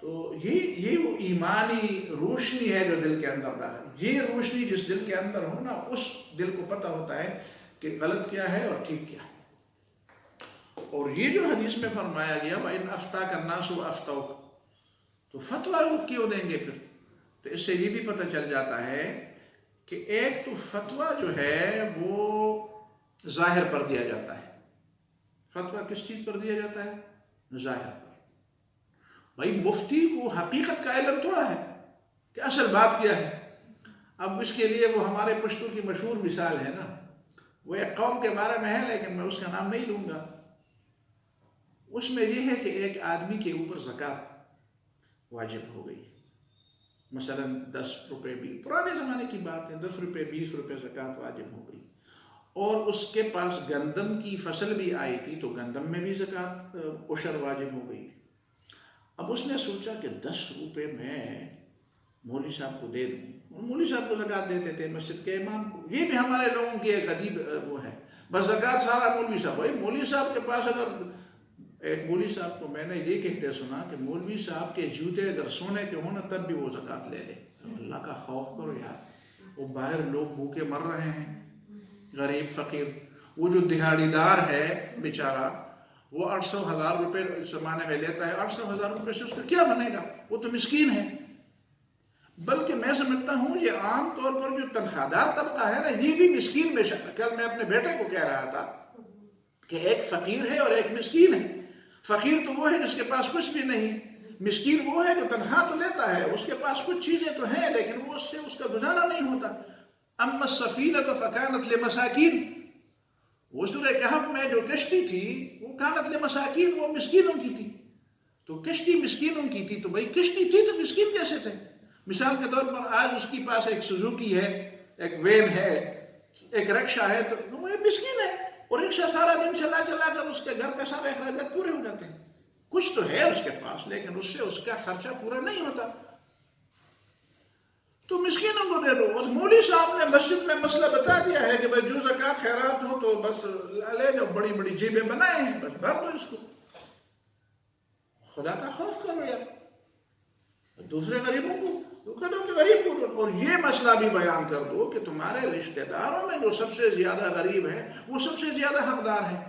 تو یہ وہ ایمانی روشنی ہے جو دل کے اندر رہا ہے. یہ روشنی جس دل کے اندر ہو نا، اس دل کو پتہ ہوتا ہے کہ غلط کیا ہے اور ٹھیک کیا ہے. اور یہ جو حدیث میں فرمایا گیا وَإِنْ أَفْتَاكَ النَّاسُ وَأَفْتَوْكَ، تو فتویٰ وہ کیوں دیں گے پھر؟ تو اس سے یہ بھی پتہ چل جاتا ہے کہ ایک تو فتویٰ جو ہے وہ ظاہر پر دیا جاتا ہے. فتویٰ کس چیز پر دیا جاتا ہے؟ ظاہر پر. بھائی مفتی کو حقیقت کا علم تھوڑا ہے کہ اصل بات کیا ہے. اب اس کے لیے وہ ہمارے پشتو کی مشہور مثال ہے نا، وہ ایک قوم کے بارے میں ہے لیکن میں اس کا نام نہیں لوں گا. اس میں یہ ہے کہ ایک آدمی کے اوپر زکوٰۃ واجب ہو گئی، مثلا 10 روپے بھی، پرانے زمانے کی بات ہے، 10 روپے 20 روپے زکوٰۃ واجب ہو گئی. اور اس کے پاس گندم کی فصل بھی آئی تھی تو گندم میں بھی زکوٰۃ عشر واجب ہو گئی. اب اس نے سوچا کہ 10 روپے میں مولوی صاحب کو دے دوں. مولوی صاحب کو زکوٰۃ دیتے تھے، مسجد کے امام کو. یہ بھی ہمارے لوگوں کی ایک عجیب وہ ہے، بس زکوٰۃ سارا مولوی صاحب. بھائی مولوی صاحب کے پاس اگر ایک مولوی صاحب کو میں نے یہ کہتے سنا کہ مولوی صاحب کے جوتے اگر سونے کے ہوں نا تب بھی وہ زکوٰۃ لے لے. اللہ کا خوف کرو یار، وہ باہر لوگ بھوکے مر رہے ہیں، غریب فقیر. وہ جو دہاڑی دار ہے بیچارہ، وہ 800,000 روپے اس زمانے میں لیتا ہے. 800,000 روپے سے اس کا کیا بنے گا؟ وہ تو مسکین ہے. بلکہ میں سمجھتا ہوں یہ عام طور پر جو تنخواہ دار طبقہ ہے نا، یہ بھی مسکین میں شامل. کل میں اپنے بیٹے کو کہہ رہا تھا کہ ایک فقیر ہے اور ایک مسکین ہے. فقیر تو وہ ہے جس کے پاس کچھ بھی نہیں، مسکین وہ ہے جو تنخواہ تو لیتا ہے، اس کے پاس کچھ چیزیں تو ہیں لیکن وہ اس سے اس کا گزارا نہیں ہوتا. اما السفینۃ فکانت لمساکین، وہ سورہ کہف میں جو کشتی تھی وہ کانت لمساکین، وہ مسکینوں کی تھی. تو کشتی مسکینوں کی تھی، تو بھائی کشتی تھی تو مسکین کیسے تھے؟ مثال کے طور پر آج اس کے پاس ایک سوزوکی ہے، ایک وین ہے، ایک رکشہ ہے، تو وہ مسکین ہے. اور رکشہ سارا دن چلا کر اس کے گھر کا سارے اخراجات پورے ہو جاتے ہیں. کچھ تو ہے اس کے پاس لیکن اس سے اس کا خرچہ پورا نہیں ہوتا. تو مسکینوں کو دے دو. اور مولوی صاحب نے مسجد میں مسئلہ بتا دیا ہے کہ بھائی جو زکوٰۃ خیرات ہو تو بس لے جاؤ، بڑی بڑی جیبیں بنائے ہیں، بس بھر دو اس کو. خدا کا خوف کرو یار. دوسرے غریبوں کو کہہ دو کہ غریب کو دو. اور یہ مسئلہ بھی بیان کر دو کہ تمہارے رشتہ داروں میں جو سب سے زیادہ غریب ہیں وہ سب سے زیادہ حقدار ہیں.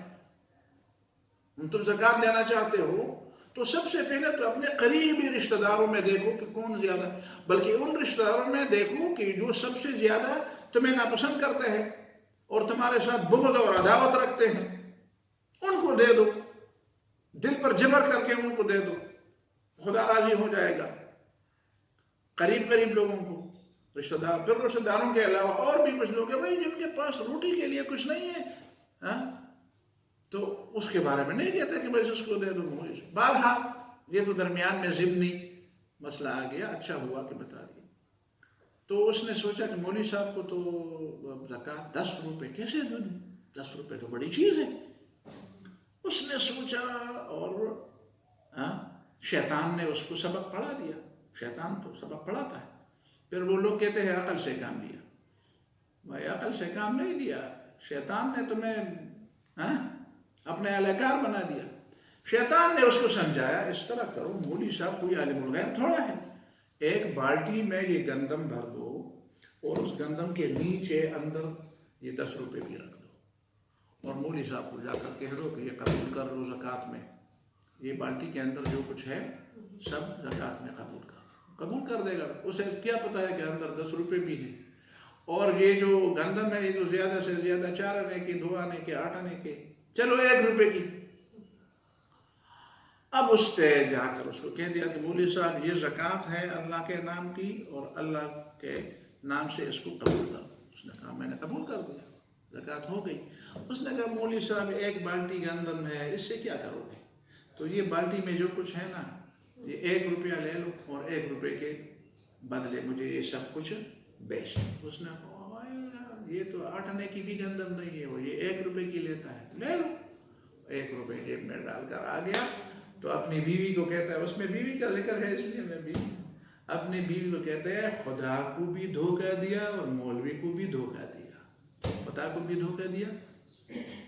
تم زکوٰۃ دینا چاہتے ہو تو سب سے پہلے تو اپنے قریبی رشتہ داروں میں دیکھو کہ کون زیادہ، بلکہ ان رشتہ داروں میں دیکھو کہ جو سب سے زیادہ تمہیں ناپسند کرتے ہیں اور تمہارے ساتھ بغض اور عداوت رکھتے ہیں، ان کو دے دو. دل پر جبر کر کے ان کو دے دو، خدا راضی ہو جائے گا. قریب لوگوں کو رشتہ دار. پھر رشتہ داروں کے علاوہ اور بھی کچھ لوگ ہیں بھائی جن کے پاس روٹی کے لیے کچھ نہیں ہے، تو اس کے بارے میں نہیں کہتے کہ بھائی اس کو دے دو. بہرحال یہ تو درمیان میں ضمنی مسئلہ آ گیا، اچھا ہوا کہ بتا دیا. تو اس نے سوچا کہ مولوی صاحب کو تو زکوٰۃ 10 روپے کیسے دوں؟ 10 روپے تو بڑی چیز ہے۔ اس نے سوچا اور شیطان نے اس کو سبق پڑھا دیا۔ شیطان تو سبق پڑھاتا ہے۔ پھر وہ لوگ کہتے ہیں عقل سے کام لیا۔ بھائی عقل سے کام نہیں لیا، شیطان نے تمہیں اپنے اہلکار بنا دیا۔ شیطان نے اس کو سمجھایا اس طرح کرو، مولوی صاحب کوئی عالم الغیب تھوڑا ہے، ایک بالٹی میں یہ گندم بھر دو اور اس گندم کے نیچے اندر یہ 10 روپے بھی رکھ دو، اور مولوی صاحب کو جا کر کہہ دو کہ یہ قبول کر لو زکوٰۃ میں، یہ بالٹی کے اندر جو کچھ ہے سب زکوٰۃ میں قبول کر دے گا۔ اسے کیا پتا ہے کہ اندر 10 روپے بھی ہیں، اور یہ جو گندم ہے یہ تو زیادہ سے زیادہ 4 آنے کے، 2 آنے کے، 8 آنے کے، چلو 1 روپے کی۔ اب اس نے جا کر اس کو کہہ دیا کہ مولوی صاحب یہ زکوٰۃ ہے اللہ کے نام کی، اور اللہ کے نام سے اس کو قبول کر۔ اس نے کہا میں نے قبول کر دیا، زکوٰۃ ہو گئی۔ اس نے کہا مولوی صاحب 1 بالٹی گندم ہے، اس سے کیا کرو گے؟ تو یہ بالٹی میں جو کچھ ہے نا، یہ 1 روپیہ لے لو اور 1 روپے کے بدلے مجھے یہ سب کچھ بیچ دو۔ اس نے کہا یہ تو 8 آنے کی بھی گندم نہیں ہے، وہ یہ 1 روپے کی لیتا ہے، لے لو۔ 1 روپے جیب میں ڈال کر آ گیا، تو اپنی بیوی کو کہتا ہے، اس میں بیوی کا ذکر ہے اس لیے میں بیوی، اپنی بیوی کو کہتے ہیں خدا کو بھی دھوکہ دیا اور مولوی کو بھی دھوکہ دیا، خدا کو بھی دھوکہ دیا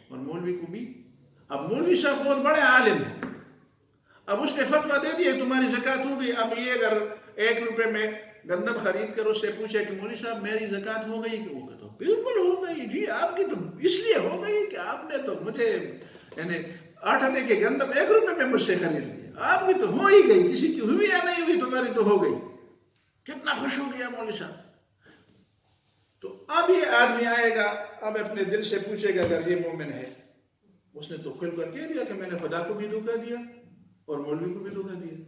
اور مولوی کو بھی۔ اب مولوی صاحب بہت بڑے عالم ہیں، اب اس نے فتویٰ دے دیا تمہاری زکوٰۃ ہو گئی۔ اب یہ اگر 1 روپے میں گندم خرید کر اس سے پوچھے کہ مولوی صاحب میری زکوٰۃ ہو گئی، کہ وہ کہتا بالکل ہو گئی جی، آپ کی تو اس لیے ہو گئی کہ آپ نے تو مجھے یعنی 8 آنے کے گندم 1 روپے میں مجھ سے خرید لیا، آپ کی تو ہو ہی گئی، کسی کی ہوئی یا نہیں ہوئی، تمہاری تو ہو گئی۔ کتنا خوش ہو گیا مولوی صاحب۔ تو اب یہ آدمی آئے گا، اب اپنے دل سے پوچھے گا اگر یہ مومن ہے، اس نے تو کھل کر کہہ دیا کہ میں نے خدا کو بھی دھوکہ دیا اور مولوی کو بھی دھوکہ دیا۔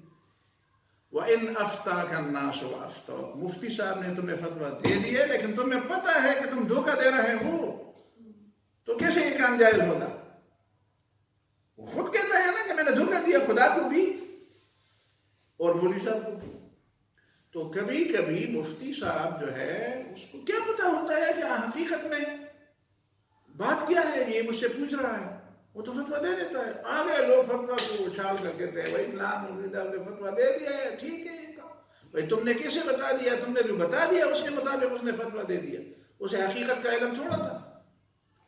وَإِنْ أَفْتَاكَ النَّاسُ وَأَفْتَوْكَ، مفتی صاحب نے تمہیں فتویٰ دے دیا لیکن تمہیں پتہ ہے کہ تم دھوکہ دے رہے ہو، تو کیسے یہ کام جائز ہوگا؟ وہ خود کہتا ہے نا کہ میں نے دھوکہ دیا خدا کو بھی اور مولوی صاحب کو بھی۔ تو کبھی کبھی مفتی صاحب جو ہے اس کو کیا پتہ ہوتا ہے کہ حقیقت میں بات کیا ہے، یہ مجھ سے پوچھ رہا ہے، وہ تو فتویٰ دے دیتا ہے۔ آگے لوگ فتویٰ کو اچھال کر کہتے ہیں بھائی فلاں مولوی صاحب نے فتویٰ دے دیا ہے، ٹھیک ہے یہ کام، بھائی تم نے کیسے بتا دیا؟ تم نے جو بتا دیا اس کے مطابق اس نے فتویٰ دے دیا، اسے حقیقت کا علم تھوڑا تھا۔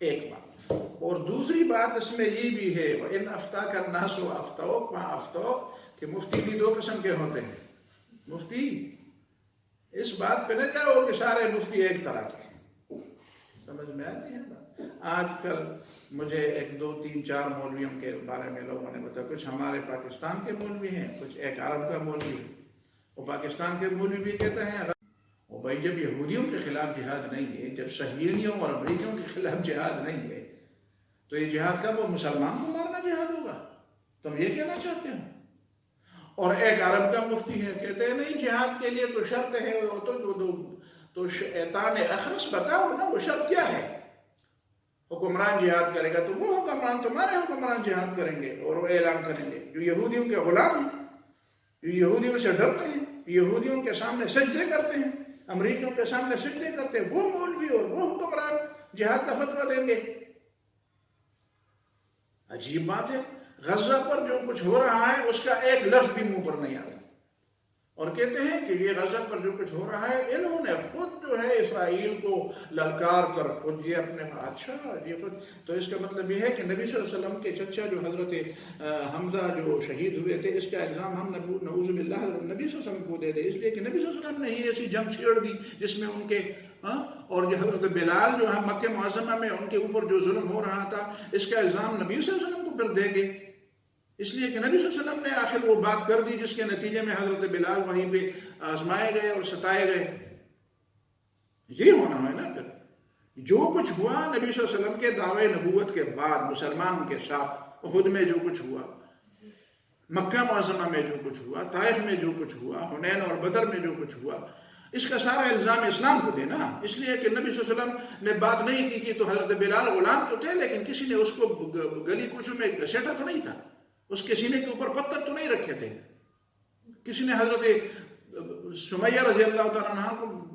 ایک بات، اور دوسری بات اس میں یہ بھی ہے وَإِنْ أَفْتَاكَ النَّاسُ وَأَفْتَوْكَ مَا أَفْتَوْكَ، کہ مفتی بھی 2 قسم کے ہوتے ہیں۔ مفتی اس بات پہ نہ جاؤ کہ سارے مفتی ایک طرح کے، سمجھ میں آتی ہے بات؟ آج کل مجھے 1 2 3 4 مولویوں کے بارے میں لوگوں نے بتایا، کچھ ہمارے پاکستان کے مولوی ہیں، کچھ ایک عرب کا مولوی ہے، وہ پاکستان کے مولوی بھی کہتے ہیں وہ بھائی جب یہودیوں کے خلاف جہاد نہیں ہے، جب صہیونیوں اور امریکیوں کے خلاف جہاد نہیں ہے، تو یہ جہاد کا وہ مسلمان کو مارنا جہاد ہوگا؟ تم یہ کہنا چاہتے ہو؟ اور ایک عرب کا مفتی ہے، کہتے ہیں نہیں جہاد کے لیے تو شرط ہے، تو شیطان اخرس بتاؤ نا وہ شرط کیا ہے؟ حکمران جہاد کرے گا تو وہ حکمران تمہارے حکمران جہاد کریں گے اور وہ اعلان کریں گے جو یہودیوں کے غلام ہیں، جو یہودیوں سے ڈرتے ہیں، یہودیوں کے سامنے سجدے کرتے ہیں، امریکیوں کے سامنے سجدے کرتے ہیں، وہ مولوی اور وہ حکمران جہاد کا فتویٰ دیں گے۔ عجیب بات ہے، غزہ پر جو کچھ ہو رہا ہے اس کا ایک لفظ بھی منہ پر نہیں آتا، اور کہتے ہیں کہ یہ غزہ پر جو کچھ ہو رہا ہے انہوں نے خود جو ہے اسرائیل کو للکار کر خود یہ اپنے اچھا یہ خود، تو اس کا مطلب یہ ہے کہ نبی صلی اللہ علیہ وسلم کے چچا جو حضرت حمزہ جو شہید ہوئے تھے، اس کا الزام ہم نعوذ باللہ نبی صلی اللہ علیہ وسلم کو دے دے، اس لیے کہ نبی صلی اللہ علیہ وسلم نے ہی ایسی جنگ چھیڑ دی جس میں ان کے اور جو حضرت بلال جو ہے مکہ معظمہ میں ان کے اوپر جو ظلم ہو رہا تھا، اس کا الزام نبی صلی اللہ علیہ وسلم کو پھر دیں گے، اس لیے کہ نبی صلی اللہ علیہ وسلم نے آخر وہ بات کر دی جس کے نتیجے میں حضرت بلال وہیں پہ آزمائے گئے اور ستائے گئے۔ یہ ہونا ہے نا، پھر جو کچھ ہوا نبی صلی اللہ علیہ وسلم کے دعوے نبوت کے بعد مسلمان کے ساتھ، احد میں جو کچھ ہوا، مکہ معظمہ میں جو کچھ ہوا، طائف میں جو کچھ ہوا، حنین اور بدر میں جو کچھ ہوا، اس کا سارا الزام اسلام کو دینا، اس لیے کہ نبی صلی اللہ علیہ وسلم نے بات نہیں کی تو حضرت بلال غلام تو تھے لیکن کسی نے اس کو گلی کوچوں میں گھسیٹا تو نہیں تھا، اس کے سینے کے اوپر پتھر تو نہیں رکھے تھے، کسی نے حضرت سمیہ رضی اللہ تعالیٰ عنہ کو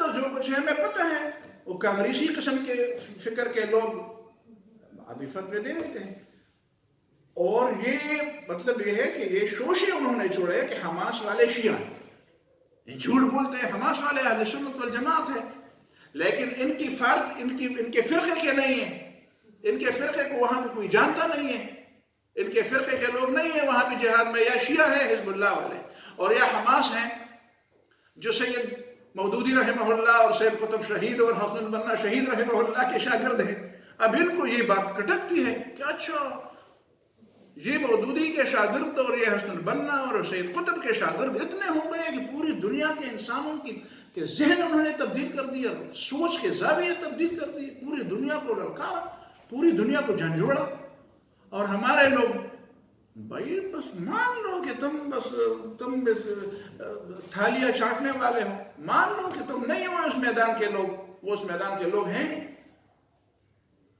اندر جو کچھ ہے ہمیں پتہ ہے. وہ کانگریسی قسم کے فکر کے لوگ ابھی فتوے دے دیتے ہیں. اور یہ مطلب یہ ہے کہ یہ شوشے انہوں نے چھوڑے کہ حماس والے شیعہ ہیں. یہ جھوٹ بولتے ہیں حماس والے اہل سنت والجماعت ہیں، لیکن ان کی فرق ان کے فرقے کے نہیں ہیں. ان کے فرقے کو وہاں پہ کوئی جانتا نہیں ہے. ان کے فرقے کے لوگ نہیں ہیں وہاں پہ جہاد میں. یا شیعہ ہے حزب اللہ والے اور یا حماس ہیں جو سید مودودی رحمہ اللہ اور سید قطب شہید اور حسن البنا شہید رحمہ اللہ کے شاگرد ہیں. اب ان کو یہ بات کٹکتی ہے کہ اچھا یہ مودودی کے شاگرد اور یہ حسن البنا اور سید قطب کے شاگرد اتنے ہو گئے کہ پوری دنیا کے انسانوں کے ذہن انہوں نے تبدیل کر دیا، سوچ کے زاویے تبدیل کر دیے، پوری دنیا کو للکارا، پوری دنیا کو جھنجھوڑا. اور ہمارے لوگ بھائی بس مان لو کہ تم بس تھالیاں چاٹنے والے ہو، مان لو کہ تم نہیں ہو اس میدان کے لوگ، وہ اس میدان کے لوگ ہیں.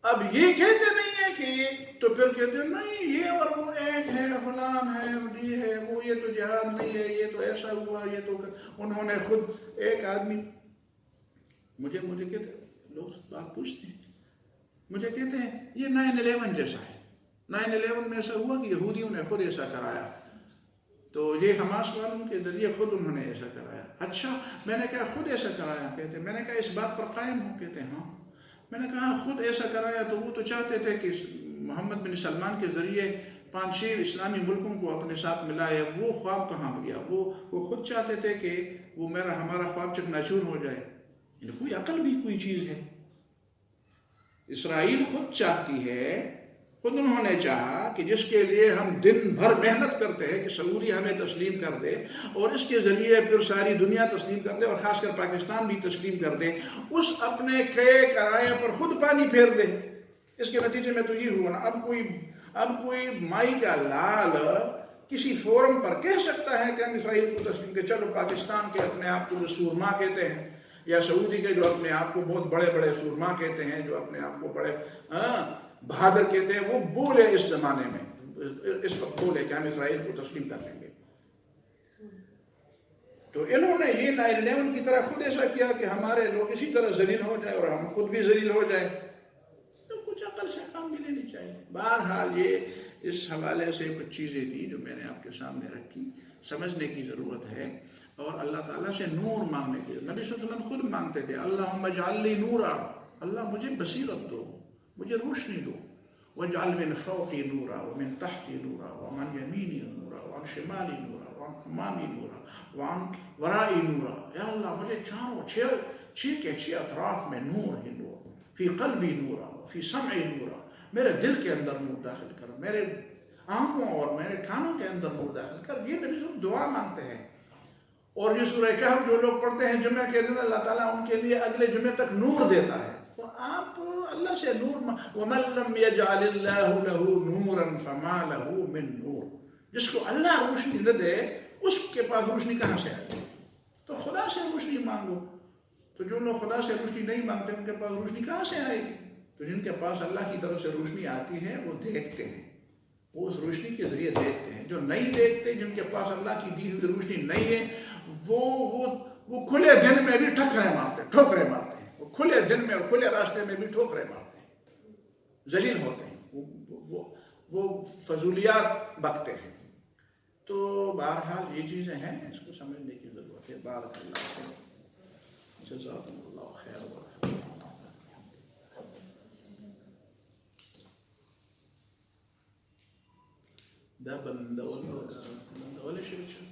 اب یہ کہتے نہیں ہیں کہ یہ تو پھر کہتے ہیں نہیں یہ اور وہ ایک ہے، فلان ہے، یہ ہے وہ، یہ تو جہاد نہیں ہے، یہ تو ایسا ہوا، یہ تو انہوں نے خود. ایک آدمی مجھے کہتے ہیں، لوگ بات پوچھتے ہیں، مجھے کہتے ہیں یہ 9/11 جیسا ہے. 9/11 میں ایسا ہوا کہ یہودیوں نے خود ایسا کرایا، تو یہ حماس والوں کے ذریعے خود انہوں نے ایسا کرایا. اچھا میں نے کہا خود ایسا کرایا؟ کہتے ہیں. میں نے کہا اس بات پر قائم ہوں؟ کہتے ہیں ہاں. میں نے کہا خود ایسا کرایا تو وہ تو چاہتے تھے کہ محمد بن سلمان کے ذریعے 5-6 اسلامی ملکوں کو اپنے ساتھ ملائے. وہ خواب کہاں گیا؟ وہ خود چاہتے تھے کہ وہ ہمارا خواب چکناچور ہو جائے. کوئی عقل بھی کوئی چیز ہے؟ اسرائیل خود چاہتی ہے، خود انہوں نے چاہا کہ جس کے لیے ہم دن بھر محنت کرتے ہیں کہ سعودی ہمیں تسلیم کر دے اور اس کے ذریعے پھر ساری دنیا تسلیم کر دے اور خاص کر پاکستان بھی تسلیم کر دے، اس اپنے کرائے پر خود پانی پھیر دے. اس کے نتیجے میں تو یہ ہوا نا. اب کوئی مائی کا لال کسی فورم پر کہہ سکتا ہے کہ ہم اسرائیل کو تسلیم کہ چلو پاکستان کے اپنے آپ کو سورما کہتے ہیں، یا سعودی کے جو اپنے آپ کو بہت بڑے بڑے سورما کہتے ہیں، جو اپنے آپ کو بڑے بہادر کہتے ہیں، وہ بولے اس زمانے میں اس وقت بولے کہ ہم اسرائیل کو تسلیم کر لیں گے. تو انہوں نے یہ 9/11 کی طرح خود ایسا کیا کہ ہمارے لوگ اسی طرح ذلیل ہو جائے اور ہم خود بھی ذلیل ہو جائے. تو کچھ عقل سے کام بھی لینی چاہیے. بہرحال یہ اس حوالے سے کچھ چیزیں تھی جو میں نے آپ کے سامنے رکھی. سمجھنے کی ضرورت ہے اور اللہ تعالیٰ سے نور مانگنے کی. نبی صلی اللہ علیہ وسلم خود مانگتے تھے اللہم اجعل لی نورا، اللہ مجھے بصیرت دو، مجھے روشنی دو. واجعل من فوقی نورا ومن تحتی نورا ومن یمینی نورا وعن شمالی نورا وعن امامی نورا وعن ورائی نورا. یا اللہ مجھے چاروں چھ اطراف میں نور ہی نور. فی قلبی نورا فی سمعی نورا، میرے دل کے اندر نور داخل کر، میرے آنکھوں اور میرے کانوں کے اندر نور داخل کر. یہ نبی صلی دعا مانگتے ہیں. اور یہ سورہ کہف جو لوگ پڑھتے ہیں جمعہ کے دن، اللہ تعالیٰ ان کے لیے اگلے جمعے تک نور دیتا ہے. تو آپ اللہ سے نور وَمَن لَّمْ يَجْعَلِ اللَّهُ لَهُ نُورًا فَمَا لَهُ مِن نُور. جس کو اللہ روشنی نہ دے اس کے پاس روشنی کہاں سے آئے گی؟ تو خدا سے روشنی مانگو. تو جو لوگ خدا سے روشنی نہیں مانگتے ان کے پاس روشنی کہاں سے آئے گی؟ تو جن کے پاس اللہ کی طرف سے روشنی آتی ہے وہ دیکھتے ہیں، وہ اس روشنی کے ذریعے دیکھتے ہیں. جو نہیں دیکھتے، جن کے پاس اللہ کی دی ہوئی روشنی نہیں ہے، وہ کھلے دن میں بھی ٹھوکریں مارتے ہیں. وہ کھلے دن میں اور کھلے راستے میں بھی ٹھوکریں مارتے ہیں، ذلیل ہوتے ہیں، وہ فضولیات بکتے ہیں. تو بہرحال یہ چیزیں ہیں، اس کو سمجھنے کی ضرورت ہے. بارک اللہ فیکم، جزاکم اللہ خیر. ده بندول ولا شيء